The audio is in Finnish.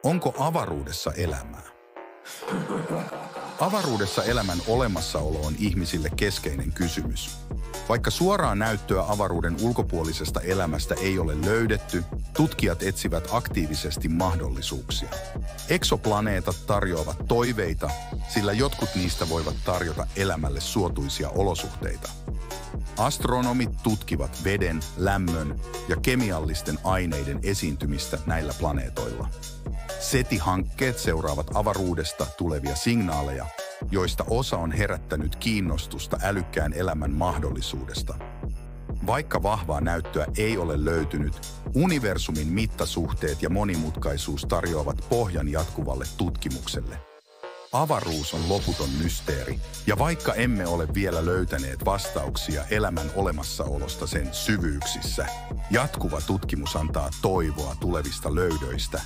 Onko avaruudessa elämää? Avaruudessa elämän olemassaolo on ihmisille keskeinen kysymys. Vaikka suoraa näyttöä avaruuden ulkopuolisesta elämästä ei ole löydetty, tutkijat etsivät aktiivisesti mahdollisuuksia. Eksoplaneetat tarjoavat toiveita, sillä jotkut niistä voivat tarjota elämälle suotuisia olosuhteita. Astronomit tutkivat veden, lämmön ja kemiallisten aineiden esiintymistä näillä planeetoilla. SETI-hankkeet seuraavat avaruudesta tulevia signaaleja, joista osa on herättänyt kiinnostusta älykkään elämän mahdollisuudesta. Vaikka vahvaa näyttöä ei ole löytynyt, universumin mittasuhteet ja monimutkaisuus tarjoavat pohjan jatkuvalle tutkimukselle. Avaruus on loputon mysteeri, ja vaikka emme ole vielä löytäneet vastauksia elämän olemassaolosta sen syvyyksissä, jatkuva tutkimus antaa toivoa tulevista löydöistä.